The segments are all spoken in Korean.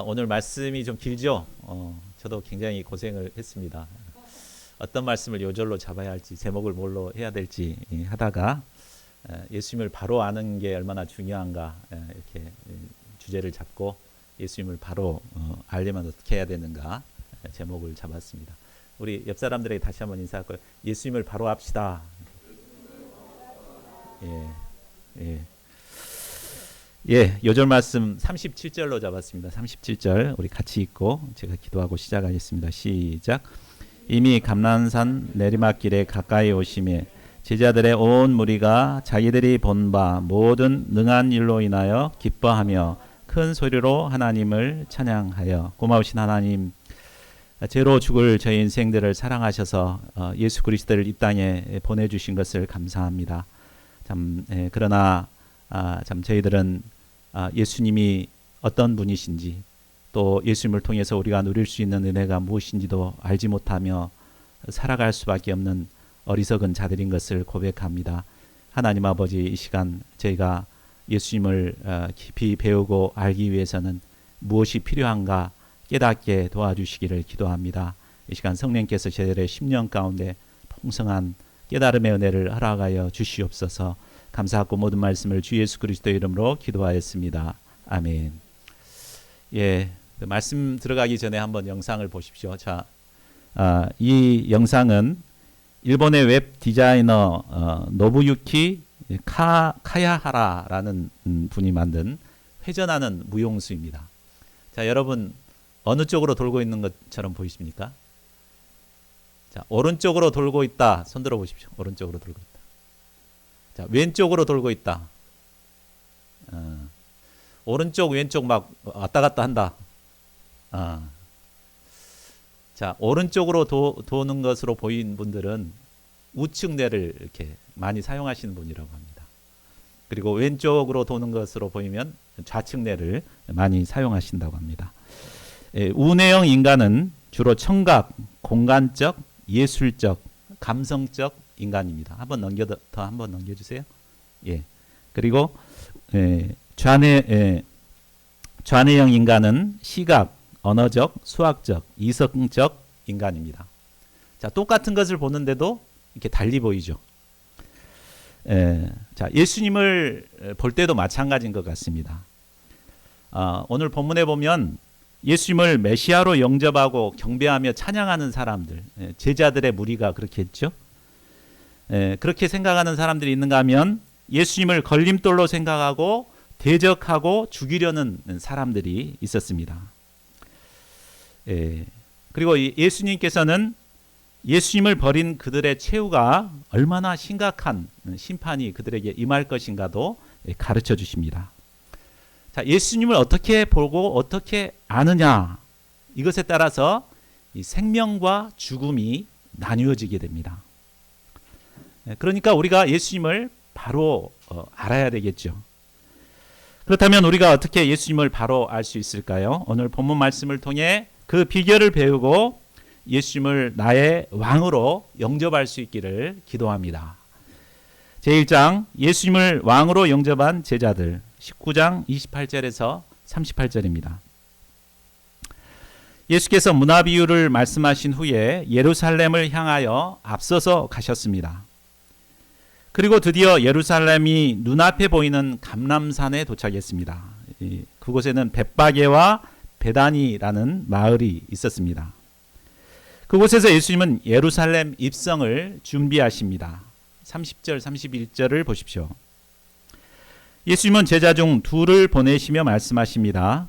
오늘 말씀이 좀 길죠? 저도 굉장히 고생을 했습니다. 어떤 말씀을 요절로 잡아야 할지, 제목을 뭘로 해야 될지 하다가 예수님을 바로 아는 게 얼마나 중요한가 이렇게 주제를 잡고 예수님을 바로 알려면 어떻게 해야 되는가 제목을 잡았습니다. 우리 옆 사람들에게 다시 한번 인사할까요? 예수님을 바로 합시다. 요절 말씀 37절로 잡았습니다. 37절 우리 같이 읽고 제가 기도하고 시작하겠습니다. 시작. 이미 감난산 내리막길에 가까이 오심에 제자들의 온 무리가 자기들이 본 바 모든 능한 일로 인하여 기뻐하며 큰 소리로 하나님을 찬양하여, 고마우신 하나님, 죄로 죽을 저희 인생들을 사랑하셔서 예수 그리스도를 이 땅에 보내주신 것을 감사합니다. 그러나 참 저희들은 예수님이 어떤 분이신지, 또 예수님을 통해서 우리가 누릴 수 있는 은혜가 무엇인지도 알지 못하며 살아갈 수밖에 없는 어리석은 자들인 것을 고백합니다. 하나님 아버지, 이 시간 저희가 예수님을 깊이 배우고 알기 위해서는 무엇이 필요한가 깨닫게 도와주시기를 기도합니다. 이 시간 성령께서 저희들의 심령 가운데 풍성한 깨달음의 은혜를 허락하여 주시옵소서. 감사하고 모든 말씀을 주 예수 그리스도의 이름으로 기도하였습니다. 아멘. 말씀 들어가기 전에 한번 영상을 보십시오. 이 영상은 일본의 웹 디자이너 노부유키 카야하라라는 분이 만든 회전하는 무용수입니다. 자, 여러분 어느 쪽으로 돌고 있는 것처럼 보이십니까? 자, 오른쪽으로 돌고 있다. 손 들어 보십시오. 오른쪽으로 돌고 있다. 자, 왼쪽으로 돌고 있다. 오른쪽 왼쪽 막 왔다 갔다 한다. 자, 오른쪽으로 도는 것으로 보인 분들은 우측 뇌를 이렇게 많이 사용하시는 분이라고 합니다. 그리고 왼쪽으로 도는 것으로 보이면 좌측 뇌를 많이 사용하신다고 합니다. 우뇌형 인간은 주로 청각, 공간적, 예술적, 감성적 인간입니다. 한번 넘겨주세요. 그리고 좌뇌형 인간은 시각, 언어적, 수학적, 이성적 인간입니다. 자, 똑같은 것을 보는데도 이렇게 달리 보이죠. 자, 예수님을 볼 때도 마찬가지인 것 같습니다. 오늘 본문에 보면 예수님을 메시아로 영접하고 경배하며 찬양하는 사람들, 제자들의 무리가 그렇게 했죠. 그렇게 생각하는 사람들이 있는가 하면 예수님을 걸림돌로 생각하고 대적하고 죽이려는 사람들이 있었습니다. 그리고 예수님께서는 예수님을 버린 그들의 최후가 얼마나 심각한 심판이 그들에게 임할 것인가도 가르쳐 주십니다. 자, 예수님을 어떻게 보고 어떻게 아느냐, 이것에 따라서 이 생명과 죽음이 나뉘어지게 됩니다. 그러니까 우리가 예수님을 바로 알아야 되겠죠. 그렇다면 우리가 어떻게 예수님을 바로 알 수 있을까요? 오늘 본문 말씀을 통해 그 비결을 배우고 예수님을 나의 왕으로 영접할 수 있기를 기도합니다. 제1장 예수님을 왕으로 영접한 제자들, 19장 28절에서 38절입니다. 예수께서 문화 비유를 말씀하신 후에 예루살렘을 향하여 앞서서 가셨습니다. 그리고 드디어 예루살렘이 눈앞에 보이는 감람산에 도착했습니다. 그곳에는 벳바게와 베다니라는 마을이 있었습니다. 그곳에서 예수님은 예루살렘 입성을 준비하십니다. 30절, 31절을 보십시오. 예수님은 제자 중 둘을 보내시며 말씀하십니다.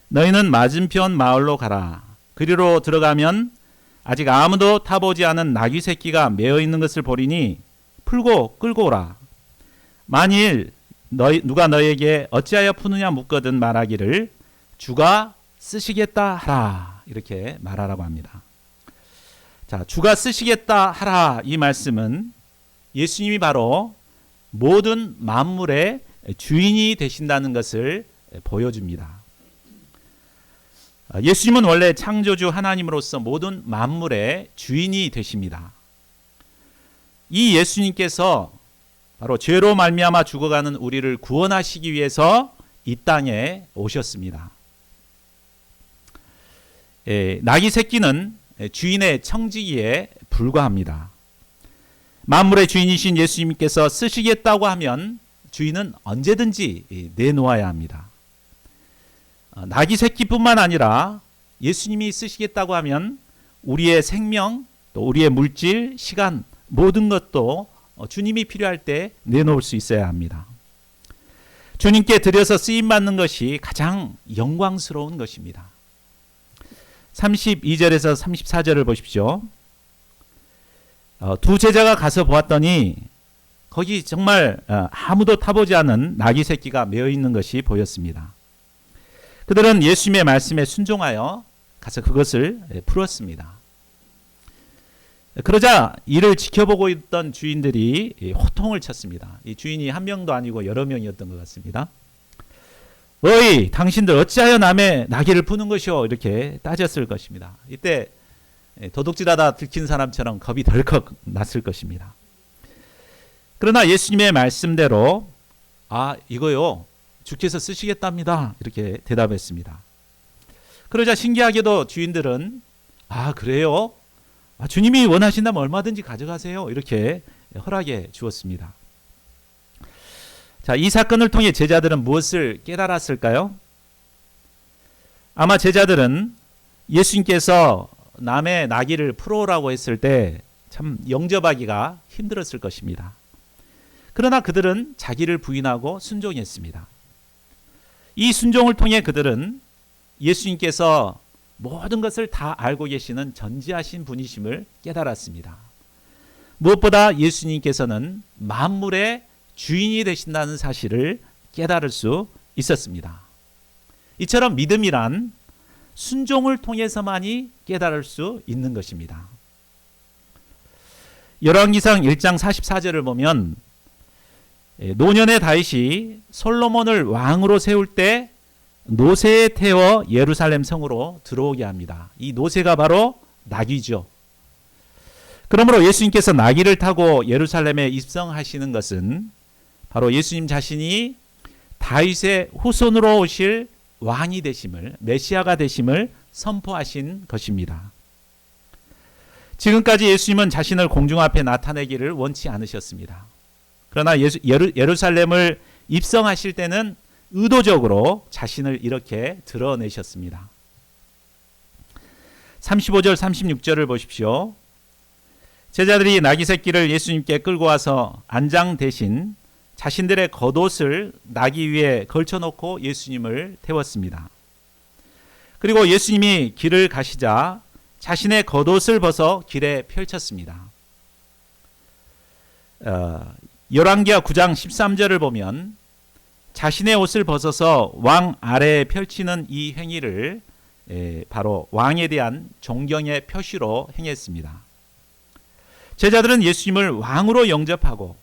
너희는 맞은편 마을로 가라. 그리로 들어가면 아직 아무도 타보지 않은 나귀 새끼가 매어 있는 것을 보리니 풀고 끌고 오라. 만일 누가 너에게 어찌하여 푸느냐 묻거든 말하기를 주가 쓰시겠다 하라. 이렇게 말하라고 합니다. 자, 주가 쓰시겠다 하라, 이 말씀은 예수님이 바로 모든 만물의 주인이 되신다는 것을 보여줍니다. 예수님은 원래 창조주 하나님으로서 모든 만물의 주인이 되십니다. 이 예수님께서 바로 죄로 말미암아 죽어가는 우리를 구원하시기 위해서 이 땅에 오셨습니다. 낙이 새끼는 주인의 청지기에 불과합니다. 만물의 주인이신 예수님께서 쓰시겠다고 하면 주인은 언제든지 내놓아야 합니다. 낙이 새끼뿐만 아니라 예수님이 쓰시겠다고 하면 우리의 생명, 또 우리의 물질, 시간 모든 것도 주님이 필요할 때 내놓을 수 있어야 합니다. 주님께 드려서 쓰임받는 것이 가장 영광스러운 것입니다. 32절에서 34절을 보십시오. 두 제자가 가서 보았더니 거기 정말 아무도 타보지 않은 낙이 새끼가 메어 있는 것이 보였습니다. 그들은 예수님의 말씀에 순종하여 가서 그것을 풀었습니다. 그러자 이를 지켜보고 있던 주인들이 호통을 쳤습니다. 이 주인이 한 명도 아니고 여러 명이었던 것 같습니다. 어이, 당신들 어찌하여 남의 나귀를 푸는 것이오? 이렇게 따졌을 것입니다. 이때 도둑질하다 들킨 사람처럼 겁이 덜컥 났을 것입니다. 그러나 예수님의 말씀대로 이거요, 주께서 쓰시겠답니다. 이렇게 대답했습니다. 그러자 신기하게도 주인들은 그래요? 주님이 원하신다면 얼마든지 가져가세요. 이렇게 허락해 주었습니다. 자, 이 사건을 통해 제자들은 무엇을 깨달았을까요? 아마 제자들은 예수님께서 남의 나귀를 풀어오라고 했을 때 참 영접하기가 힘들었을 것입니다. 그러나 그들은 자기를 부인하고 순종했습니다. 이 순종을 통해 그들은 예수님께서 모든 것을 다 알고 계시는 전지하신 분이심을 깨달았습니다. 무엇보다 예수님께서는 만물의 주인이 되신다는 사실을 깨달을 수 있었습니다. 이처럼 믿음이란 순종을 통해서만이 깨달을 수 있는 것입니다. 열왕기상 1장 44절을 보면 노년의 다윗이 솔로몬을 왕으로 세울 때 노새에 태워 예루살렘 성으로 들어오게 합니다. 이 노새가 바로 나귀죠. 그러므로 예수님께서 나귀를 타고 예루살렘에 입성하시는 것은 바로 예수님 자신이 다윗의 후손으로 오실 왕이 되심을, 메시아가 되심을 선포하신 것입니다. 지금까지 예수님은 자신을 공중 앞에 나타내기를 원치 않으셨습니다. 그러나 예루살렘을 입성하실 때는 의도적으로 자신을 이렇게 드러내셨습니다. 35절 36절을 보십시오. 제자들이 나귀 새끼를 예수님께 끌고 와서 안장 대신 자신들의 겉옷을 나귀 위에 걸쳐놓고 예수님을 태웠습니다. 그리고 예수님이 길을 가시자 자신의 겉옷을 벗어 길에 펼쳤습니다. 열왕기하 9장 13절을 보면 자신의 옷을 벗어서 왕 아래에 펼치는 이 행위를 바로 왕에 대한 존경의 표시로 행했습니다. 제자들은 예수님을 왕으로 영접하고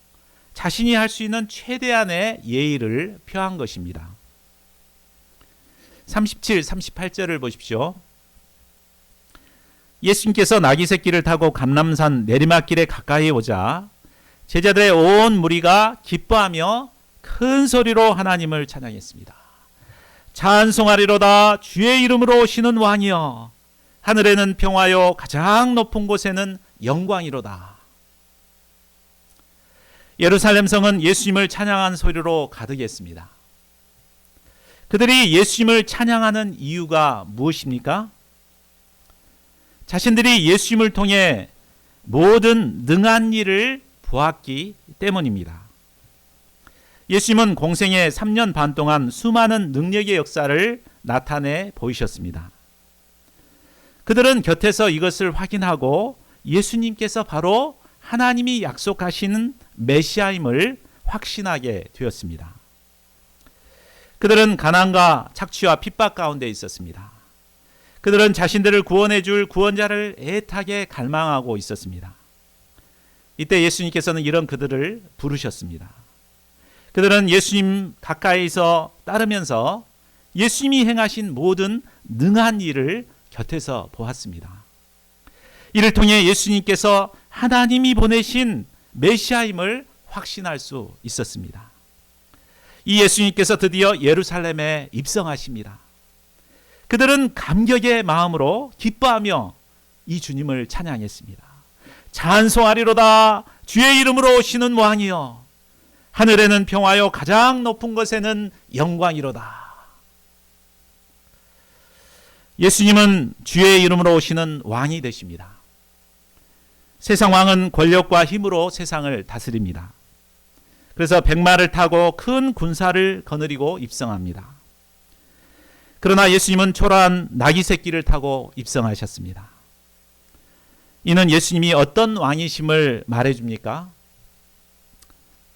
자신이 할 수 있는 최대한의 예의를 표한 것입니다. 37, 38절을 보십시오. 예수님께서 나귀 새끼를 타고 감람산 내리막길에 가까이 오자 제자들의 온 무리가 기뻐하며 큰 소리로 하나님을 찬양했습니다. 찬송하리로다 주의 이름으로 오시는 왕이여, 하늘에는 평화요 가장 높은 곳에는 영광이로다. 예루살렘 성은 예수님을 찬양한 소리로 가득했습니다. 그들이 예수님을 찬양하는 이유가 무엇입니까? 자신들이 예수님을 통해 모든 능한 일을 보았기 때문입니다. 예수님은 공생의 3년 반 동안 수많은 능력의 역사를 나타내 보이셨습니다. 그들은 곁에서 이것을 확인하고 예수님께서 바로 하나님이 약속하시는 메시아임을 확신하게 되었습니다. 그들은 가난과 착취와 핍박 가운데 있었습니다. 그들은 자신들을 구원해 줄 구원자를 애타게 갈망하고 있었습니다. 이때 예수님께서는 이런 그들을 부르셨습니다. 그들은 예수님 가까이서 따르면서 예수님이 행하신 모든 능한 일을 곁에서 보았습니다. 이를 통해 예수님께서 하나님이 보내신 메시아임을 확신할 수 있었습니다. 이 예수님께서 드디어 예루살렘에 입성하십니다. 그들은 감격의 마음으로 기뻐하며 이 주님을 찬양했습니다. 찬송하리로다 주의 이름으로 오시는 왕이여, 하늘에는 평화요 가장 높은 곳에는 영광이로다. 예수님은 주의 이름으로 오시는 왕이 되십니다. 세상 왕은 권력과 힘으로 세상을 다스립니다. 그래서 백마를 타고 큰 군사를 거느리고 입성합니다. 그러나 예수님은 초라한 나귀 새끼를 타고 입성하셨습니다. 이는 예수님이 어떤 왕이심을 말해줍니까?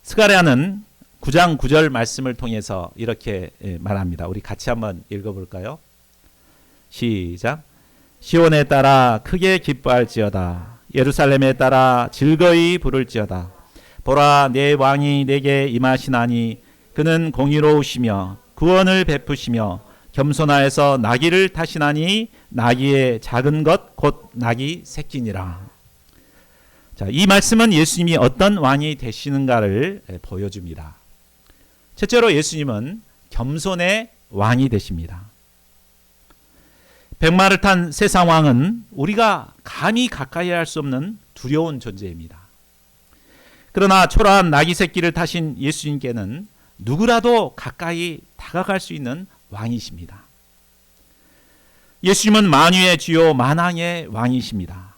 스가랴는 9장 9절 말씀을 통해서 이렇게 말합니다. 우리 같이 한번 읽어볼까요? 시작. 시온에 따라 크게 기뻐할지어다. 예루살렘에 따라 즐거이 부를지어다. 보라, 내 왕이 내게 임하시나니 그는 공의로우시며 구원을 베푸시며 겸손하여서 나귀를 타시나니 나귀의 작은 것 곧 나귀 새끼니라. 자, 이 말씀은 예수님이 어떤 왕이 되시는가를 보여줍니다. 첫째로 예수님은 겸손의 왕이 되십니다. 백마를 탄 세상 왕은 우리가 감히 가까이 할 수 없는 두려운 존재입니다. 그러나 초라한 나귀 새끼를 타신 예수님께는 누구라도 가까이 다가갈 수 있는 왕이십니다. 예수님은 만유의 주요 만왕의 왕이십니다.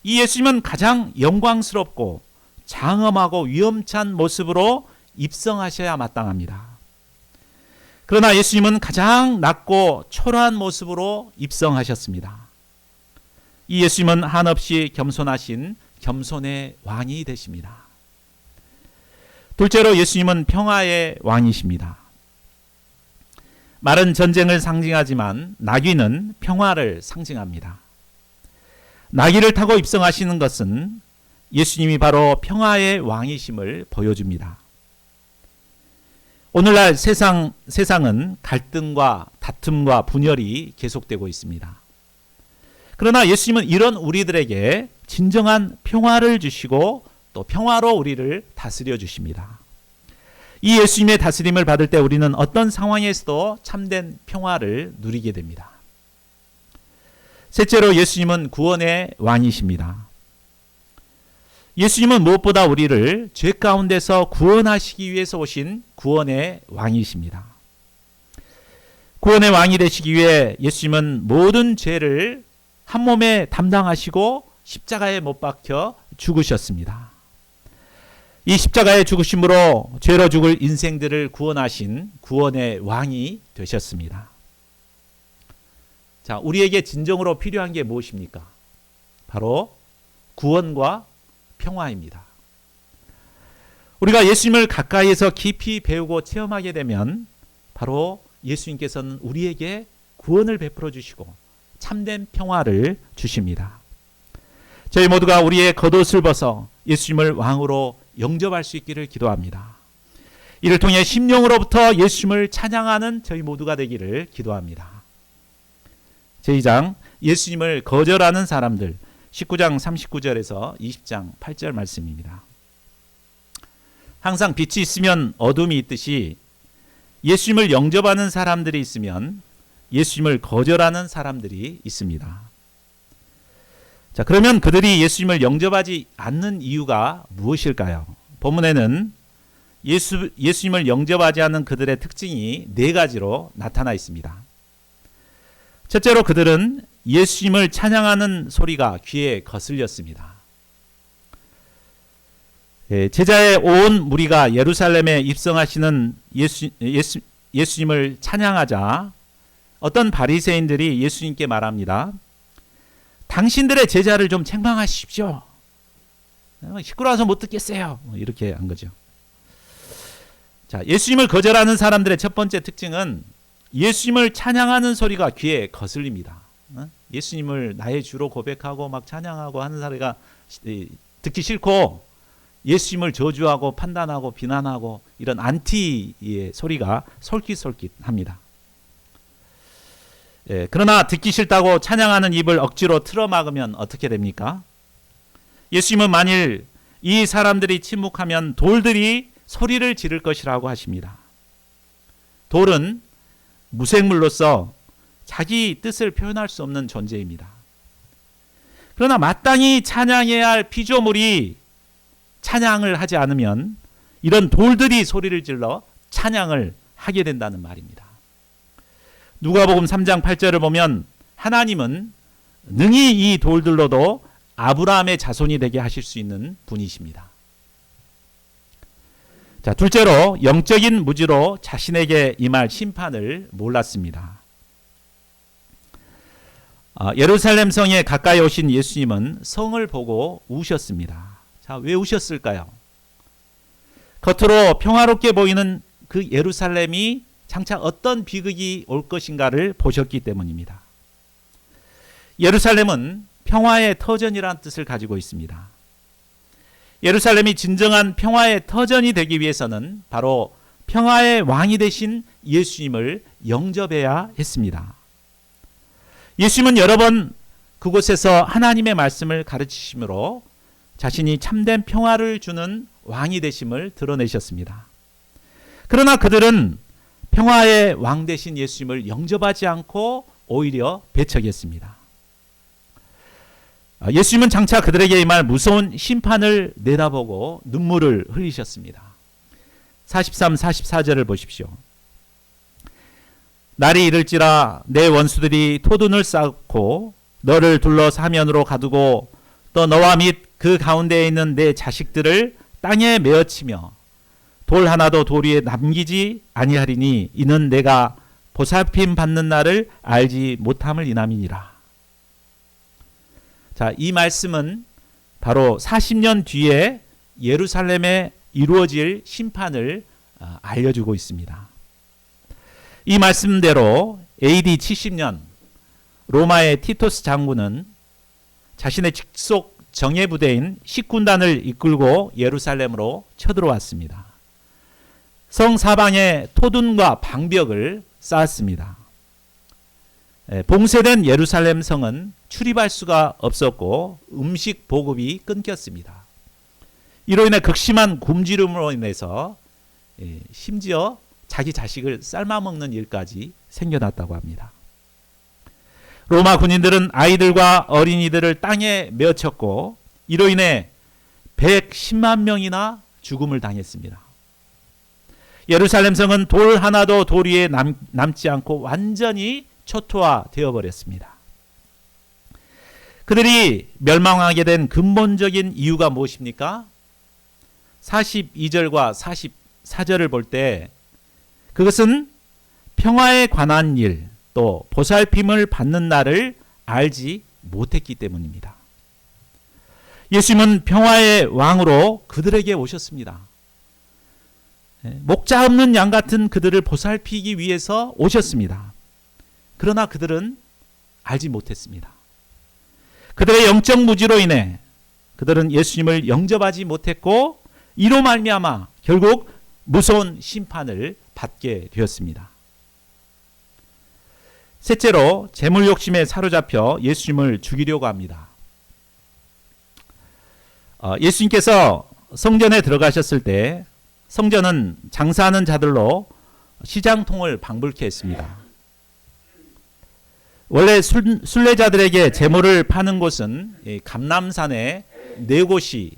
이 예수님은 가장 영광스럽고 장엄하고 위험찬 모습으로 입성하셔야 마땅합니다. 그러나 예수님은 가장 낮고 초라한 모습으로 입성하셨습니다. 이 예수님은 한없이 겸손하신 겸손의 왕이 되십니다. 둘째로 예수님은 평화의 왕이십니다. 말은 전쟁을 상징하지만 나귀는 평화를 상징합니다. 나귀를 타고 입성하시는 것은 예수님이 바로 평화의 왕이심을 보여줍니다. 오늘날 세상은 갈등과 다툼과 분열이 계속되고 있습니다. 그러나 예수님은 이런 우리들에게 진정한 평화를 주시고 또 평화로 우리를 다스려 주십니다. 이 예수님의 다스림을 받을 때 우리는 어떤 상황에서도 참된 평화를 누리게 됩니다. 셋째로 예수님은 구원의 왕이십니다. 예수님은 무엇보다 우리를 죄 가운데서 구원하시기 위해서 오신 구원의 왕이십니다. 구원의 왕이 되시기 위해 예수님은 모든 죄를 한 몸에 담당하시고 십자가에 못 박혀 죽으셨습니다. 이 십자가의 죽으심으로 죄로 죽을 인생들을 구원하신 구원의 왕이 되셨습니다. 자, 우리에게 진정으로 필요한 게 무엇입니까? 바로 구원과 평화입니다. 우리가 예수님을 가까이에서 깊이 배우고 체험하게 되면 바로 예수님께서는 우리에게 구원을 베풀어 주시고 참된 평화를 주십니다. 저희 모두가 우리의 겉옷을 벗어 예수님을 왕으로 영접할 수 있기를 기도합니다. 이를 통해 심령으로부터 예수님을 찬양하는 저희 모두가 되기를 기도합니다. 제2장 예수님을 거절하는 사람들, 19장 39절에서 20장 8절 말씀입니다. 항상 빛이 있으면 어둠이 있듯이 예수님을 영접하는 사람들이 있으면 예수님을 거절하는 사람들이 있습니다. 자, 그러면 그들이 예수님을 영접하지 않는 이유가 무엇일까요? 본문에는 예수님을 영접하지 않는 그들의 특징이 네 가지로 나타나 있습니다. 첫째로 그들은 예수님을 찬양하는 소리가 귀에 거슬렸습니다. 제자의 온 무리가 예루살렘에 입성하시는 예수님을 찬양하자 어떤 바리새인들이 예수님께 말합니다. 당신들의 제자를 좀 책망하십시오. 시끄러워서 못 듣겠어요. 이렇게 한 거죠. 자, 예수님을 거절하는 사람들의 첫 번째 특징은 예수님을 찬양하는 소리가 귀에 거슬립니다. 예수님을 나의 주로 고백하고 막 찬양하고 하는 소리가 듣기 싫고 예수님을 저주하고 판단하고 비난하고 이런 안티의 소리가 솔깃솔깃합니다. 그러나 듣기 싫다고 찬양하는 입을 억지로 틀어막으면 어떻게 됩니까? 예수님은 만일 이 사람들이 침묵하면 돌들이 소리를 지를 것이라고 하십니다. 돌은 무생물로서 자기 뜻을 표현할 수 없는 존재입니다. 그러나 마땅히 찬양해야 할 피조물이 찬양을 하지 않으면 이런 돌들이 소리를 질러 찬양을 하게 된다는 말입니다. 누가복음 3장 8절을 보면 하나님은 능히 이 돌들로도 아브라함의 자손이 되게 하실 수 있는 분이십니다. 자, 둘째로 영적인 무지로 자신에게 임할 심판을 몰랐습니다. 예루살렘 성에 가까이 오신 예수님은 성을 보고 우셨습니다. 자, 왜 우셨을까요? 겉으로 평화롭게 보이는 그 예루살렘이 장차 어떤 비극이 올 것인가를 보셨기 때문입니다. 예루살렘은 평화의 터전이라는 뜻을 가지고 있습니다. 예루살렘이 진정한 평화의 터전이 되기 위해서는 바로 평화의 왕이 되신 예수님을 영접해야 했습니다. 예수님은 여러 번 그곳에서 하나님의 말씀을 가르치심으로 자신이 참된 평화를 주는 왕이 되심을 드러내셨습니다. 그러나 그들은 평화의 왕 되신 예수님을 영접하지 않고 오히려 배척했습니다. 예수님은 장차 그들에게 임할 무서운 심판을 내다보고 눈물을 흘리셨습니다. 43, 44절을 보십시오. 날이 이를지라 내 원수들이 토둔을 쌓고 너를 둘러 사면으로 가두고 또 너와 및 그 가운데에 있는 내 자식들을 땅에 메어치며 돌 하나도 돌 위에 남기지 아니하리니 이는 내가 보살핌 받는 날을 알지 못함을 인함이니라. 자, 이 말씀은 바로 40년 뒤에 예루살렘에 이루어질 심판을 알려주고 있습니다. 이 말씀대로 AD 70년 로마의 티토스 장군은 자신의 직속 정예부대인 식군단을 이끌고 예루살렘으로 쳐들어왔습니다. 성 사방에 토둔과 방벽을 쌓았습니다. 봉쇄된 예루살렘 성은 출입할 수가 없었고 음식 보급이 끊겼습니다. 이로 인해 극심한 굶주림으로 인해서 심지어 자기 자식을 삶아먹는 일까지 생겨났다고 합니다. 로마 군인들은 아이들과 어린이들을 땅에 메어쳤고 이로 인해 110만 명이나 죽음을 당했습니다. 예루살렘 성은 돌 하나도 돌 위에 남지 않고 완전히 초토화되어 버렸습니다. 그들이 멸망하게 된 근본적인 이유가 무엇입니까? 42절과 44절을 볼 때 그것은 평화에 관한 일, 또 보살핌을 받는 날을 알지 못했기 때문입니다. 예수님은 평화의 왕으로 그들에게 오셨습니다. 목자 없는 양 같은 그들을 보살피기 위해서 오셨습니다. 그러나 그들은 알지 못했습니다. 그들의 영적 무지로 인해 그들은 예수님을 영접하지 못했고 이로 말미암아 결국 무서운 심판을 받게 되었습니다. 셋째로 재물 욕심에 사로잡혀 예수님을 죽이려고 합니다. 예수님께서 성전에 들어가셨을 때 성전은 장사하는 자들로 시장통을 방불케 했습니다. 원래 순례자들에게 재물을 파는 곳은 감람산에 네 곳이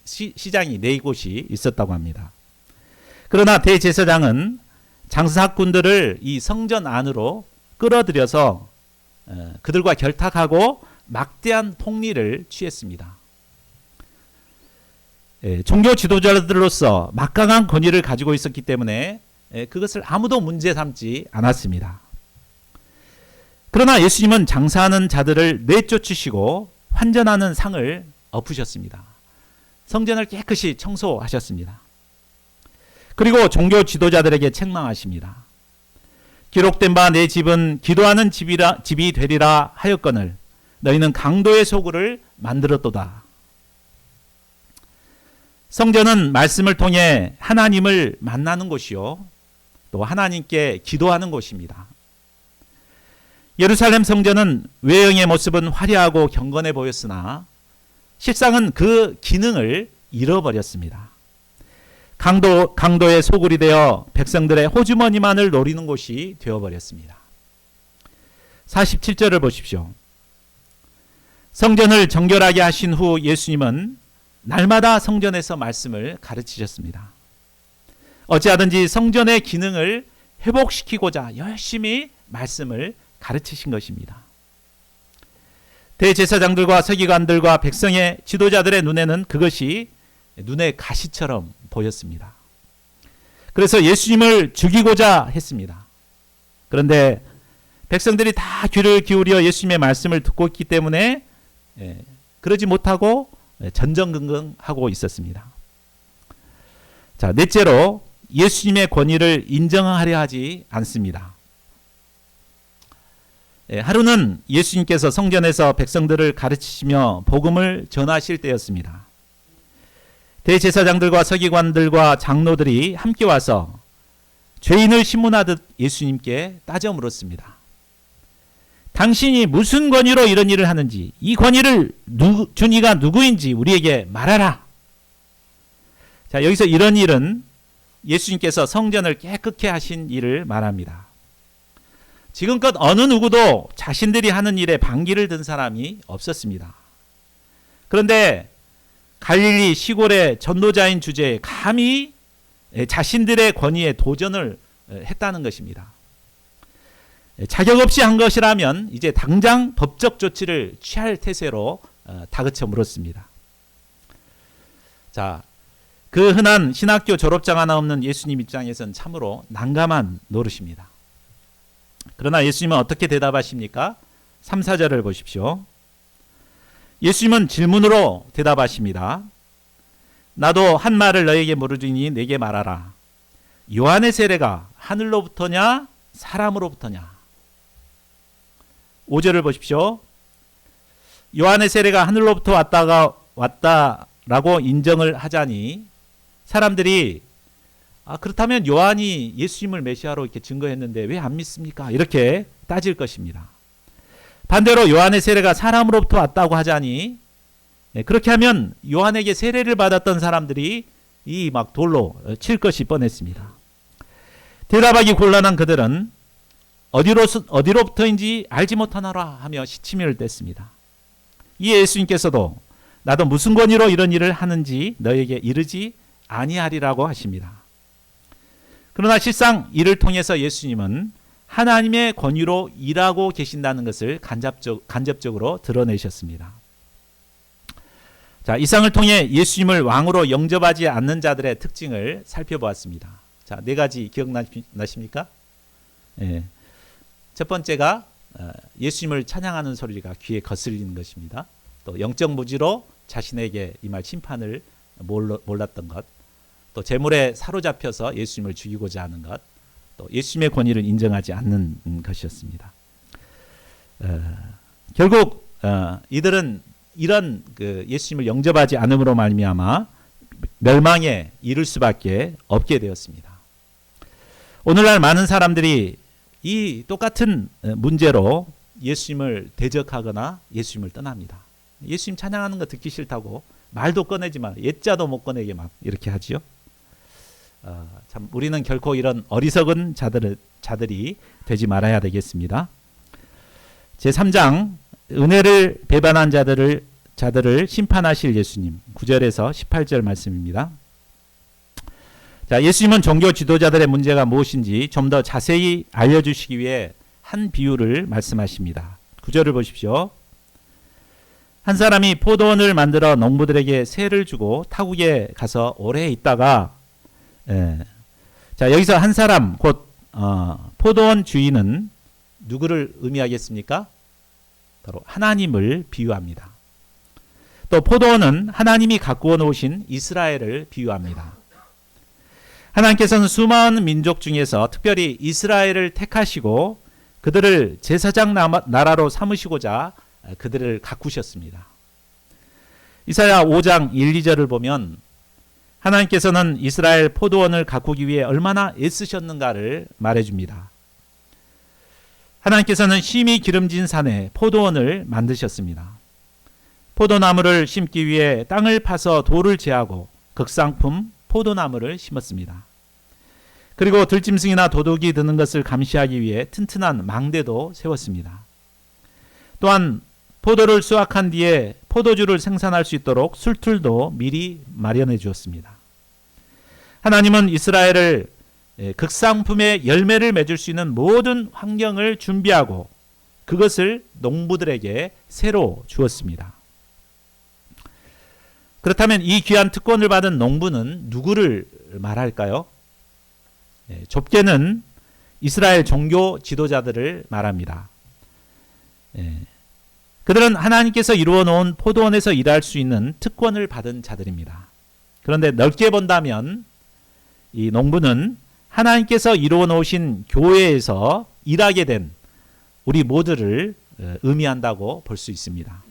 시장이 네 곳이 있었다고 합니다. 그러나 대제사장은 장사꾼들을 이 성전 안으로 끌어들여서 그들과 결탁하고 막대한 폭리를 취했습니다. 종교 지도자들로서 막강한 권위를 가지고 있었기 때문에 그것을 아무도 문제 삼지 않았습니다. 그러나 예수님은 장사하는 자들을 내쫓으시고 환전하는 상을 엎으셨습니다. 성전을 깨끗이 청소하셨습니다. 그리고 종교 지도자들에게 책망하십니다. 기록된 바 내 집은 기도하는 집이 되리라 하였거늘 너희는 강도의 소굴을 만들었도다. 성전은 말씀을 통해 하나님을 만나는 곳이요 또 하나님께 기도하는 곳입니다. 예루살렘 성전은 외형의 모습은 화려하고 경건해 보였으나 실상은 그 기능을 잃어버렸습니다. 강도의 소굴이 되어 백성들의 호주머니만을 노리는 곳이 되어버렸습니다. 47절을 보십시오. 성전을 정결하게 하신 후 예수님은 날마다 성전에서 말씀을 가르치셨습니다. 어찌하든지 성전의 기능을 회복시키고자 열심히 말씀을 가르치신 것입니다. 대제사장들과 서기관들과 백성의 지도자들의 눈에는 그것이 눈의 가시처럼 보였습니다. 그래서 예수님을 죽이고자 했습니다. 그런데 백성들이 다 귀를 기울여 예수님의 말씀을 듣고 있기 때문에 그러지 못하고 전전긍긍하고 있었습니다. 자, 넷째로 예수님의 권위를 인정하려 하지 않습니다. 하루는 예수님께서 성전에서 백성들을 가르치시며 복음을 전하실 때였습니다. 대제사장들과 서기관들과 장로들이 함께 와서 죄인을 신문하듯 예수님께 따져 물었습니다. 당신이 무슨 권위로 이런 일을 하는지, 이 권위를 준 이가 누구인지 우리에게 말하라. 자, 여기서 이런 일은 예수님께서 성전을 깨끗게 하신 일을 말합니다. 지금껏 어느 누구도 자신들이 하는 일에 반기를 든 사람이 없었습니다. 그런데 갈릴리 시골의 전도자인 주제에 감히 자신들의 권위에 도전을 했다는 것입니다. 자격 없이 한 것이라면 이제 당장 법적 조치를 취할 태세로 다그쳐 물었습니다. 자, 그 흔한 신학교 졸업장 하나 없는 예수님 입장에서는 참으로 난감한 노릇입니다. 그러나 예수님은 어떻게 대답하십니까? 3, 4절을 보십시오. 예수님은 질문으로 대답하십니다. 나도 한 말을 너에게 물으리니 내게 말하라. 요한의 세례가 하늘로부터냐 사람으로부터냐? 5절을 보십시오. 요한의 세례가 하늘로부터 왔다라고 인정을 하자니 사람들이 그렇다면 요한이 예수님을 메시아로 이렇게 증거했는데 왜 안 믿습니까? 이렇게 따질 것입니다. 반대로 요한의 세례가 사람으로부터 왔다고 하자니 그렇게 하면 요한에게 세례를 받았던 사람들이 이 막 돌로 칠 것이 뻔했습니다. 대답하기 곤란한 그들은 어디로부터인지 알지 못하노라 하며 시치미를 뗐습니다. 이에 예수님께서도 나도 무슨 권위로 이런 일을 하는지 너에게 이르지 아니하리라고 하십니다. 그러나 실상 이를 통해서 예수님은 하나님의 권위로 일하고 계신다는 것을 간접적으로 드러내셨습니다. 자, 이상을 통해 예수님을 왕으로 영접하지 않는 자들의 특징을 살펴보았습니다. 자, 4가지 기억나십니까? 예. 첫 번째가 예수님을 찬양하는 소리가 귀에 거슬리는 것입니다. 또 영적 무지로 자신에게 임할 심판을 몰랐던 것, 또 재물에 사로잡혀서 예수님을 죽이고자 하는 것, 또 예수님의 권위를 인정하지 않는 것이었습니다. 결국 이들은 이런 예수님을 영접하지 않음으로 말미암아 멸망에 이를 수밖에 없게 되었습니다. 오늘날 많은 사람들이 이 똑같은 문제로 예수님을 대적하거나 예수님을 떠납니다. 예수님 찬양하는 거 듣기 싫다고 말도 꺼내지 마, 옛자도 못 꺼내게 막 이렇게 하지요. 참 우리는 결코 이런 어리석은 자들이 되지 말아야 되겠습니다. 제3장 은혜를 배반한 자들을 심판하실 예수님, 9절에서 18절 말씀입니다. 자, 예수님은 종교 지도자들의 문제가 무엇인지 좀 더 자세히 알려주시기 위해 한 비유를 말씀하십니다. 9절을 보십시오. 한 사람이 포도원을 만들어 농부들에게 세를 주고 타국에 가서 오래 있다가 자, 여기서 한 사람 곧 포도원 주인은 누구를 의미하겠습니까? 바로 하나님을 비유합니다. 또 포도원은 하나님이 가꾸어 놓으신 이스라엘을 비유합니다. 하나님께서는 수많은 민족 중에서 특별히 이스라엘을 택하시고 그들을 제사장 나라로 삼으시고자 그들을 가꾸셨습니다. 이사야 5장 1, 2절을 보면 하나님께서는 이스라엘 포도원을 가꾸기 위해 얼마나 애쓰셨는가를 말해줍니다. 하나님께서는 심히 기름진 산에 포도원을 만드셨습니다. 포도나무를 심기 위해 땅을 파서 돌을 제하고 극상품 포도나무를 심었습니다. 그리고 들짐승이나 도둑이 드는 것을 감시하기 위해 튼튼한 망대도 세웠습니다. 또한 포도를 수확한 뒤에 포도주를 생산할 수 있도록 술틀도 미리 마련해 주었습니다. 하나님은 이스라엘을 극상품의 열매를 맺을 수 있는 모든 환경을 준비하고 그것을 농부들에게 새로 주었습니다. 그렇다면 이 귀한 특권을 받은 농부는 누구를 말할까요? 좁게는 이스라엘 종교 지도자들을 말합니다. 그들은 하나님께서 이루어 놓은 포도원에서 일할 수 있는 특권을 받은 자들입니다. 그런데 넓게 본다면 이 농부는 하나님께서 이루어 놓으신 교회에서 일하게 된 우리 모두를 의미한다고 볼 수 있습니다.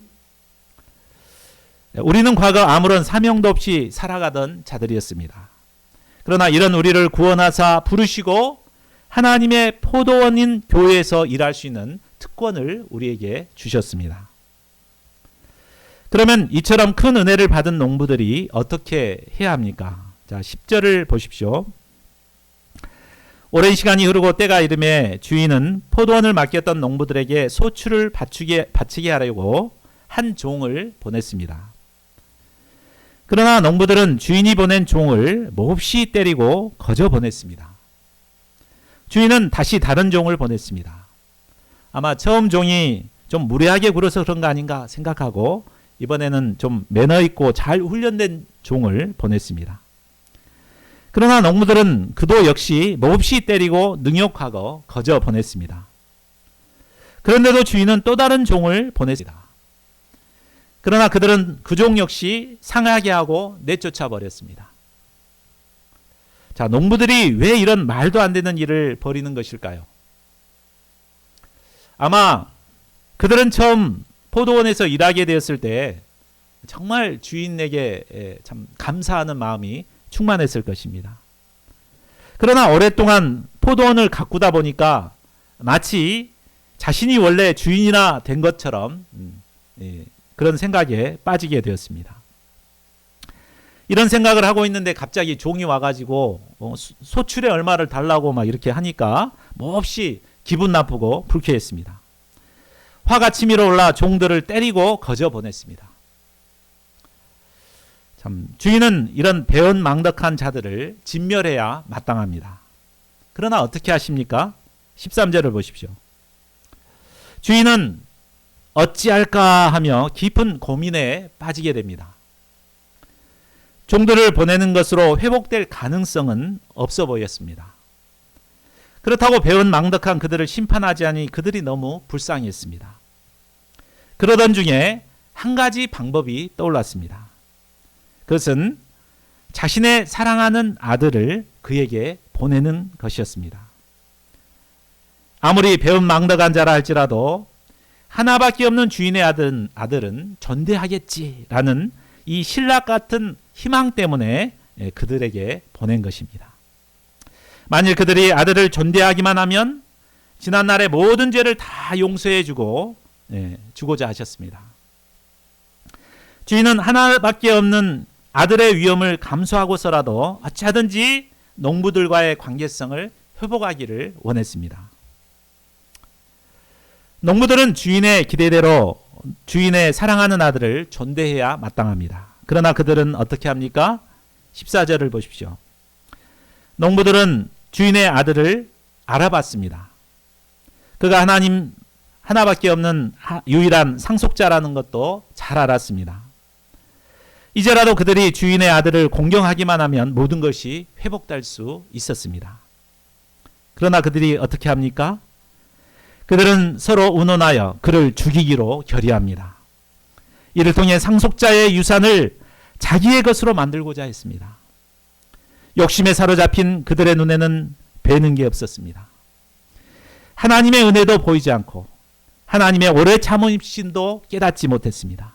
우리는 과거 아무런 사명도 없이 살아가던 자들이었습니다. 그러나 이런 우리를 구원하사 부르시고 하나님의 포도원인 교회에서 일할 수 있는 특권을 우리에게 주셨습니다. 그러면 이처럼 큰 은혜를 받은 농부들이 어떻게 해야 합니까? 자, 10절을 보십시오. 오랜 시간이 흐르고 때가 이름에 주인은 포도원을 맡겼던 농부들에게 소출을 바치게 하려고 한 종을 보냈습니다. 그러나 농부들은 주인이 보낸 종을 몹시 때리고 거저 보냈습니다. 주인은 다시 다른 종을 보냈습니다. 아마 처음 종이 좀 무례하게 굴어서 그런 거 아닌가 생각하고 이번에는 좀 매너 있고 잘 훈련된 종을 보냈습니다. 그러나 농부들은 그도 역시 몹시 때리고 능욕하고 거저 보냈습니다. 그런데도 주인은 또 다른 종을 보냈습니다. 그러나 그들은 그 종 역시 상하게 하고 내쫓아 버렸습니다. 자, 농부들이 왜 이런 말도 안 되는 일을 벌이는 것일까요? 아마 그들은 처음 포도원에서 일하게 되었을 때 정말 주인에게 참 감사하는 마음이 충만했을 것입니다. 그러나 오랫동안 포도원을 가꾸다 보니까 마치 자신이 원래 주인이나 된 것처럼 그런 생각에 빠지게 되었습니다. 이런 생각을 하고 있는데 갑자기 종이 와가지고 소출에 얼마를 달라고 막 이렇게 하니까 몹시 기분 나쁘고 불쾌했습니다. 화가 치밀어 올라 종들을 때리고 거저 보냈습니다. 참, 주인은 이런 배은망덕한 자들을 진멸해야 마땅합니다. 그러나 어떻게 하십니까? 13절을 보십시오. 주인은 어찌할까 하며 깊은 고민에 빠지게 됩니다. 종들을 보내는 것으로 회복될 가능성은 없어 보였습니다. 그렇다고 배은망덕한 그들을 심판하지 않으니 그들이 너무 불쌍했습니다. 그러던 중에 한 가지 방법이 떠올랐습니다. 그것은 자신의 사랑하는 아들을 그에게 보내는 것이었습니다. 아무리 배은망덕한 자라 할지라도 하나밖에 없는 주인의 아들은 존대하겠지라는 이 신락 같은 희망 때문에 그들에게 보낸 것입니다. 만일 그들이 아들을 존대하기만 하면 지난날의 모든 죄를 다 용서해 주고자 하셨습니다. 주인은 하나밖에 없는 아들의 위험을 감수하고서라도 어찌하든지 농부들과의 관계성을 회복하기를 원했습니다. 농부들은 주인의 기대대로 주인의 사랑하는 아들을 존대해야 마땅합니다. 그러나 그들은 어떻게 합니까? 14절을 보십시오. 농부들은 주인의 아들을 알아봤습니다. 그가 하나님 하나밖에 없는 유일한 상속자라는 것도 잘 알았습니다. 이제라도 그들이 주인의 아들을 공경하기만 하면 모든 것이 회복될 수 있었습니다. 그러나 그들이 어떻게 합니까? 그들은 서로 운운하여 그를 죽이기로 결의합니다. 이를 통해 상속자의 유산을 자기의 것으로 만들고자 했습니다. 욕심에 사로잡힌 그들의 눈에는 뵈는 게 없었습니다. 하나님의 은혜도 보이지 않고 하나님의 오래 참으심도 깨닫지 못했습니다.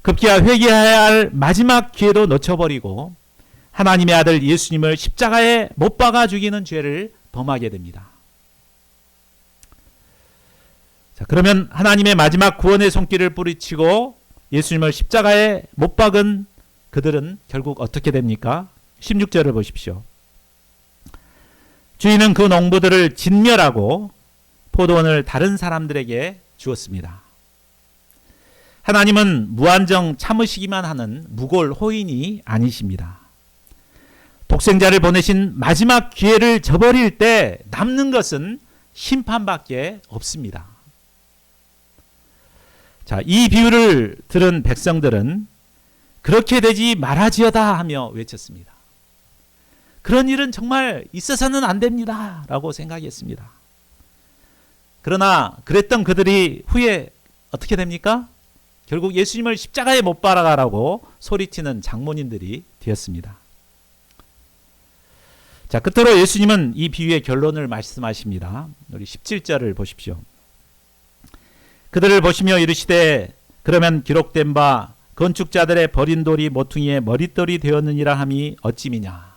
급기야 회개해야 할 마지막 기회도 놓쳐버리고 하나님의 아들 예수님을 십자가에 못 박아 죽이는 죄를 범하게 됩니다. 자, 그러면 하나님의 마지막 구원의 손길을 뿌리치고 예수님을 십자가에 못 박은 그들은 결국 어떻게 됩니까? 16절을 보십시오. 주인은 그 농부들을 진멸하고 포도원을 다른 사람들에게 주었습니다. 하나님은 무한정 참으시기만 하는 무골 호인이 아니십니다. 독생자를 보내신 마지막 기회를 저버릴 때 남는 것은 심판밖에 없습니다. 자, 이 비유를 들은 백성들은 그렇게 되지 말아지어다 하며 외쳤습니다. 그런 일은 정말 있어서는 안 됩니다 라고 생각했습니다. 그러나 그랬던 그들이 후에 어떻게 됩니까? 결국 예수님을 십자가에 못 박아라고 소리치는 장본인들이 되었습니다. 자, 끝으로 예수님은 이 비유의 결론을 말씀하십니다. 우리 17절을 보십시오. 그들을 보시며 이르시되 그러면 기록된 바 건축자들의 버린 돌이 모퉁이의 머릿돌이 되었느니라 함이 어찌미냐.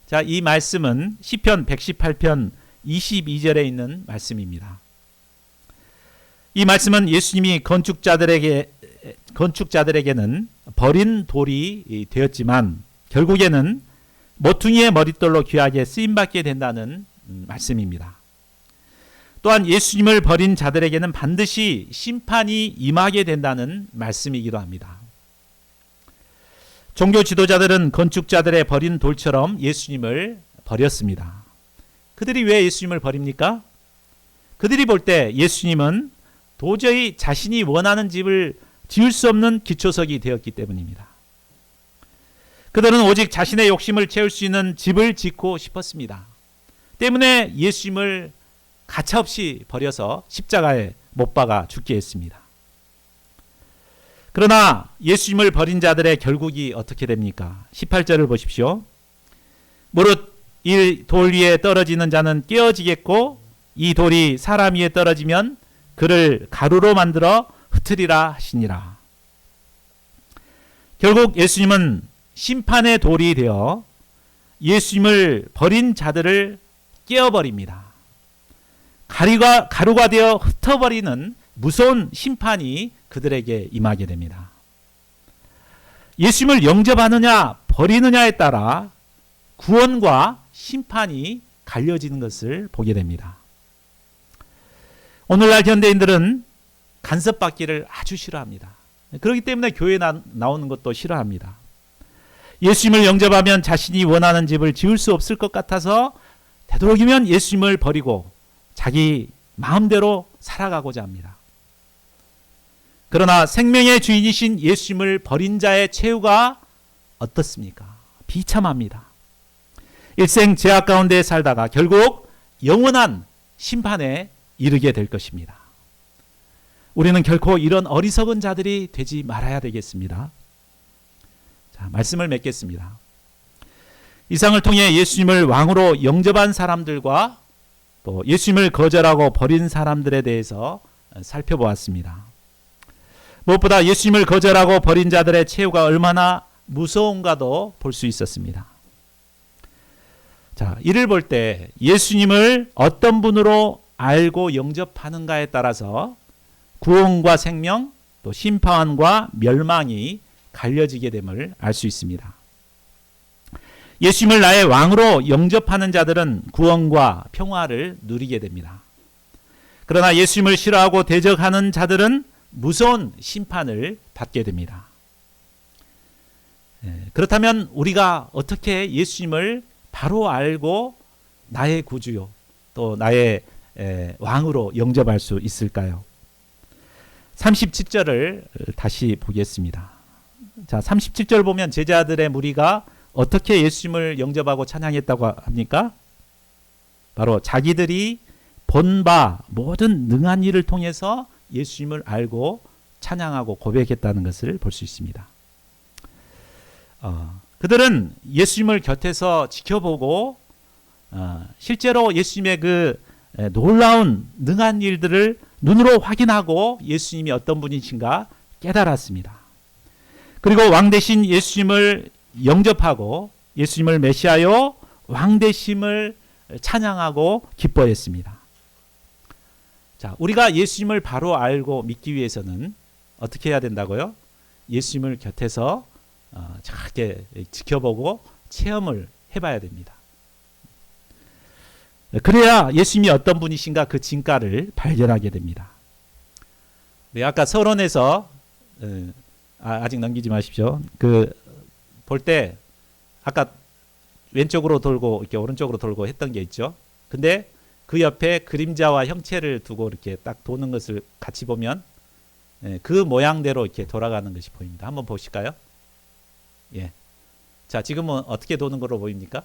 자, 이 말씀은 시편 118편 22절에 있는 말씀입니다. 이 말씀은 예수님이 건축자들에게는 버린 돌이 되었지만 결국에는 모퉁이의 머릿돌로 귀하게 쓰임받게 된다는 말씀입니다. 또한 예수님을 버린 자들에게는 반드시 심판이 임하게 된다는 말씀이기도 합니다. 종교 지도자들은 건축자들의 버린 돌처럼 예수님을 버렸습니다. 그들이 왜 예수님을 버립니까? 그들이 볼 때 예수님은 도저히 자신이 원하는 집을 지을 수 없는 기초석이 되었기 때문입니다. 그들은 오직 자신의 욕심을 채울 수 있는 집을 짓고 싶었습니다. 때문에 예수님을 가차없이 버려서 십자가에 못 박아 죽게 했습니다. 그러나 예수님을 버린 자들의 결국이 어떻게 됩니까? 18절을 보십시오. 무릇 이 돌 위에 떨어지는 자는 깨어지겠고 이 돌이 사람 위에 떨어지면 그를 가루로 만들어 흩으리라 하시니라. 결국 예수님은 심판의 돌이 되어 예수님을 버린 자들을 깨어버립니다. 가루가 되어 흩어버리는 무서운 심판이 그들에게 임하게 됩니다. 예수님을 영접하느냐 버리느냐에 따라 구원과 심판이 갈려지는 것을 보게 됩니다. 오늘날 현대인들은 간섭받기를 아주 싫어합니다. 그렇기 때문에 교회에 나오는 것도 싫어합니다. 예수님을 영접하면 자신이 원하는 집을 지을 수 없을 것 같아서 되도록이면 예수님을 버리고 자기 마음대로 살아가고자 합니다. 그러나 생명의 주인이신 예수님을 버린 자의 최후가 어떻습니까? 비참합니다. 일생 죄악 가운데 살다가 결국 영원한 심판에 이르게 될 것입니다. 우리는 결코 이런 어리석은 자들이 되지 말아야 되겠습니다. 자, 말씀을 맺겠습니다. 이상을 통해 예수님을 왕으로 영접한 사람들과 또 예수님을 거절하고 버린 사람들에 대해서 살펴보았습니다. 무엇보다 예수님을 거절하고 버린 자들의 최후가 얼마나 무서운가도 볼 수 있었습니다. 자, 이를 볼 때 예수님을 어떤 분으로 알고 영접하는가에 따라서 구원과 생명, 또 심판과 멸망이 갈려지게 됨을 알 수 있습니다. 예수님을 나의 왕으로 영접하는 자들은 구원과 평화를 누리게 됩니다. 그러나 예수님을 싫어하고 대적하는 자들은 무서운 심판을 받게 됩니다. 그렇다면 우리가 어떻게 예수님을 바로 알고 나의 구주요 또 나의 왕으로 영접할 수 있을까요? 37절을 다시 보겠습니다. 자, 37절 보면 제자들의 무리가 어떻게 예수님을 영접하고 찬양했다고 합니까? 바로 자기들이 본 바 모든 능한 일을 통해서 예수님을 알고 찬양하고 고백했다는 것을 볼 수 있습니다. 그들은 예수님을 곁에서 지켜보고 실제로 예수님의 그 놀라운 능한 일들을 눈으로 확인하고 예수님이 어떤 분이신가 깨달았습니다. 그리고 왕 대신 예수님을 영접하고 예수님을 메시아요 왕 되심을 찬양하고 기뻐했습니다. 자, 우리가 예수님을 바로 알고 믿기 위해서는 어떻게 해야 된다고요? 예수님을 곁에서 정확하게 지켜보고 체험을 해봐야 됩니다. 그래야 예수님이 어떤 분이신가 그 진가를 발견하게 됩니다. 네, 아까 서론에서 아직 넘기지 마십시오. 그 볼 때 아까 왼쪽으로 돌고 이렇게 오른쪽으로 돌고 했던 게 있죠. 근데 그 옆에 그림자와 형체를 두고 이렇게 딱 도는 것을 같이 보면 그 모양대로 이렇게 돌아가는 것이 보입니다. 한번 보실까요? 예. 자, 지금은 어떻게 도는 걸로 보입니까?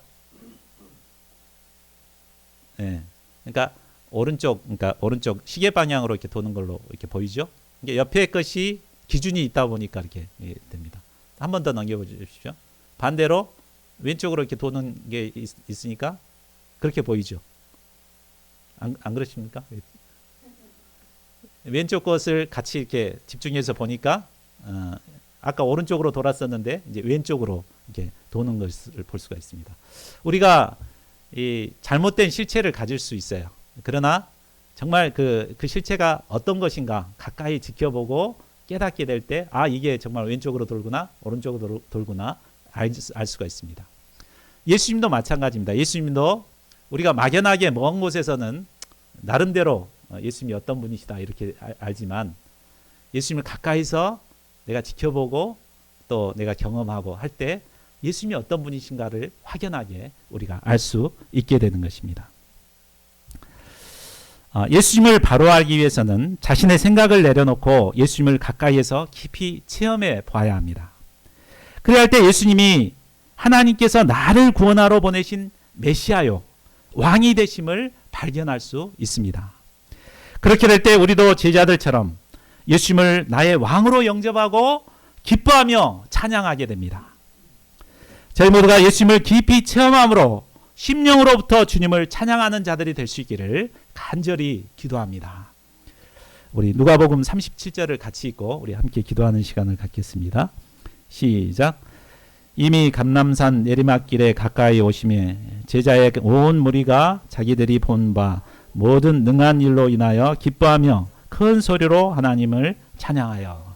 예. 그러니까 오른쪽 시계 방향으로 이렇게 도는 걸로 이렇게 보이죠? 이게 옆에 것이 기준이 있다 보니까 이렇게 됩니다. 한 번 더 넘겨 보십시오. 반대로 왼쪽으로 이렇게 도는 게 있으니까 그렇게 보이죠? 안 그렇습니까? 왼쪽 것을 같이 이렇게 집중해서 보니까 아까 오른쪽으로 돌았었는데 이제 왼쪽으로 이렇게 도는 것을 볼 수가 있습니다. 우리가 이 잘못된 실체를 가질 수 있어요. 그러나 정말 그 실체가 어떤 것인가 가까이 지켜보고 깨닫게 될 때 이게 정말 왼쪽으로 돌구나 오른쪽으로 돌구나 알 수가 있습니다. 예수님도 마찬가지입니다. 예수님도 우리가 막연하게 먼 곳에서는 나름대로 예수님이 어떤 분이시다 이렇게 알지만 예수님을 가까이서 내가 지켜보고 또 내가 경험하고 할 때 예수님이 어떤 분이신가를 확연하게 우리가 알 수 있게 되는 것입니다. 예수님을 바로 알기 위해서는 자신의 생각을 내려놓고 예수님을 가까이에서 깊이 체험해 봐야 합니다. 그래야 할 때 예수님이 하나님께서 나를 구원하러 보내신 메시아요 왕이 되심을 발견할 수 있습니다. 그렇게 될 때 우리도 제자들처럼 예수님을 나의 왕으로 영접하고 기뻐하며 찬양하게 됩니다. 저희 모두가 예수님을 깊이 체험함으로 심령으로부터 주님을 찬양하는 자들이 될 수 있기를 간절히 기도합니다. 우리 누가복음 37절을 같이 읽고 우리 함께 기도하는 시간을 갖겠습니다. 시작. 이미 감람산 내리막길에 가까이 오심에 제자의 온 무리가 자기들이 본 바 모든 능한 일로 인하여 기뻐하며 큰 소리로 하나님을 찬양하여.